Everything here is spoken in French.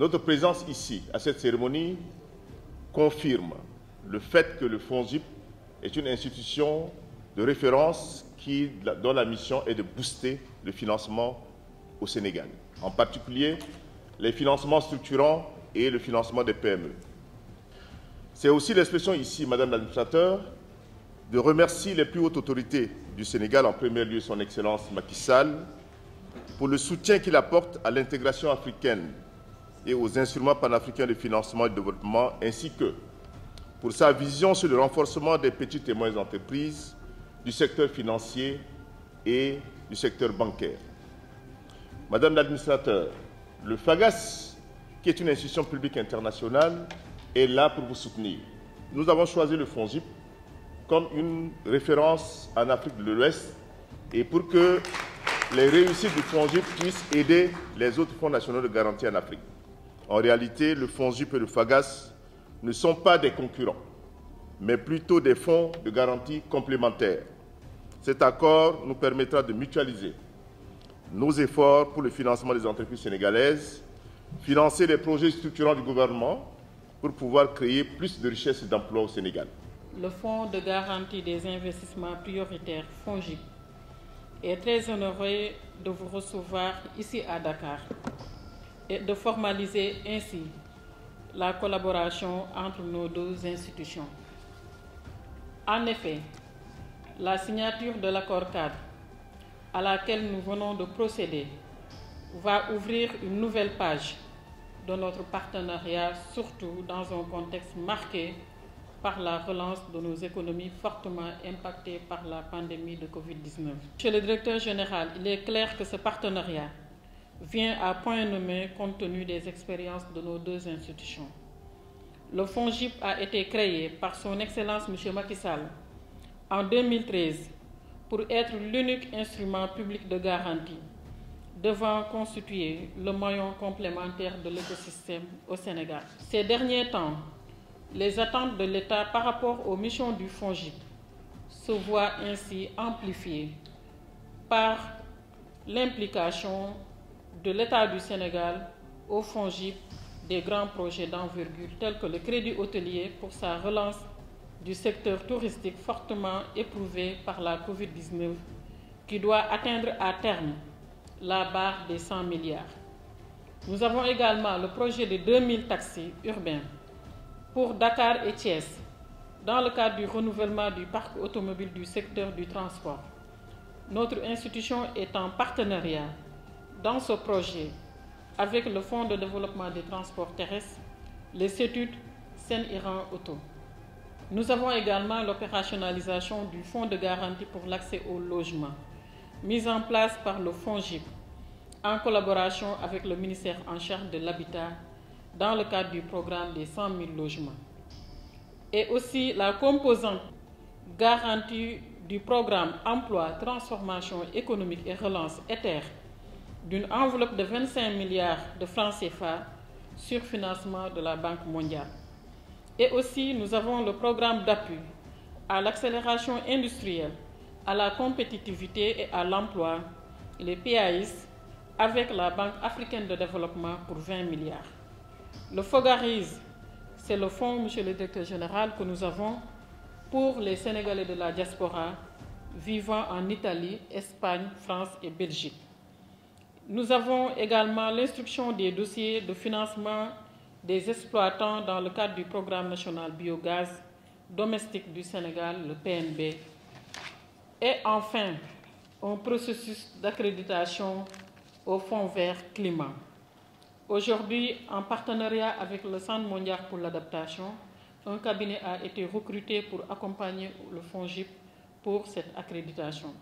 Notre présence ici, à cette cérémonie, confirme le fait que le FONGIP est une institution de référence dont la mission est de booster le financement au Sénégal, en particulier les financements structurants et le financement des PME. C'est aussi l'expression ici, Madame l'administrateur, de remercier les plus hautes autorités du Sénégal, en premier lieu son Excellence Macky Sall, pour le soutien qu'il apporte à l'intégration africaine et aux instruments panafricains de financement et de développement, ainsi que pour sa vision sur le renforcement des petites et moyennes entreprises, du secteur financier et du secteur bancaire. Madame l'administrateur, le FAGAS, qui est une institution publique internationale, est là pour vous soutenir. Nous avons choisi le FONGIP comme une référence en Afrique de l'Ouest et pour que les réussites du FONGIP puissent aider les autres fonds nationaux de garantie en Afrique. En réalité, le FONGIP et le FAGAS ne sont pas des concurrents, mais plutôt des fonds de garantie complémentaires. Cet accord nous permettra de mutualiser nos efforts pour le financement des entreprises sénégalaises, financer les projets structurants du gouvernement pour pouvoir créer plus de richesses et d'emplois au Sénégal. Le Fonds de garantie des investissements prioritaires, FONGIP, est très honoré de vous recevoir ici à Dakar et de formaliser ainsi la collaboration entre nos deux institutions. En effet, la signature de l'accord cadre à laquelle nous venons de procéder va ouvrir une nouvelle page de notre partenariat, surtout dans un contexte marqué par la relance de nos économies fortement impactées par la pandémie de Covid-19. Monsieur le directeur général, il est clair que ce partenariat vient à point nommé compte tenu des expériences de nos deux institutions. Le FONGIP a été créé par son Excellence M. Macky Sall en 2013 pour être l'unique instrument public de garantie devant constituer le maillon complémentaire de l'écosystème au Sénégal. Ces derniers temps, les attentes de l'État par rapport aux missions du FONGIP se voient ainsi amplifiées par l'implication de l'État du Sénégal au FONGIP des grands projets d'envergure tels que le crédit hôtelier pour sa relance du secteur touristique fortement éprouvé par la Covid-19 qui doit atteindre à terme la barre des 100 milliards. Nous avons également le projet de 2000 taxis urbains pour Dakar et Thiès dans le cadre du renouvellement du parc automobile du secteur du transport. Notre institution est en partenariat dans ce projet avec le Fonds de développement des transports terrestres, les CETUD Sen-Iran Auto. Nous avons également l'opérationnalisation du Fonds de garantie pour l'accès au logement, mis en place par le FONGIP en collaboration avec le ministère en charge de l'habitat dans le cadre du programme des 100 000 logements. Et aussi la composante garantie du programme Emploi, Transformation économique et relance ETER d'une enveloppe de 25 milliards de francs CFA sur financement de la Banque mondiale. Et aussi, nous avons le programme d'appui à l'accélération industrielle, à la compétitivité et à l'emploi, les PAIS, avec la Banque africaine de développement pour 20 milliards. Le FOGARIS, c'est le fonds, Monsieur le Directeur général, que nous avons pour les Sénégalais de la diaspora vivant en Italie, Espagne, France et Belgique. Nous avons également l'instruction des dossiers de financement des exploitants dans le cadre du programme national biogaz domestique du Sénégal, le PNB. Et enfin, un processus d'accréditation au Fonds vert climat. Aujourd'hui, en partenariat avec le Centre mondial pour l'adaptation, un cabinet a été recruté pour accompagner le FONGIP pour cette accréditation.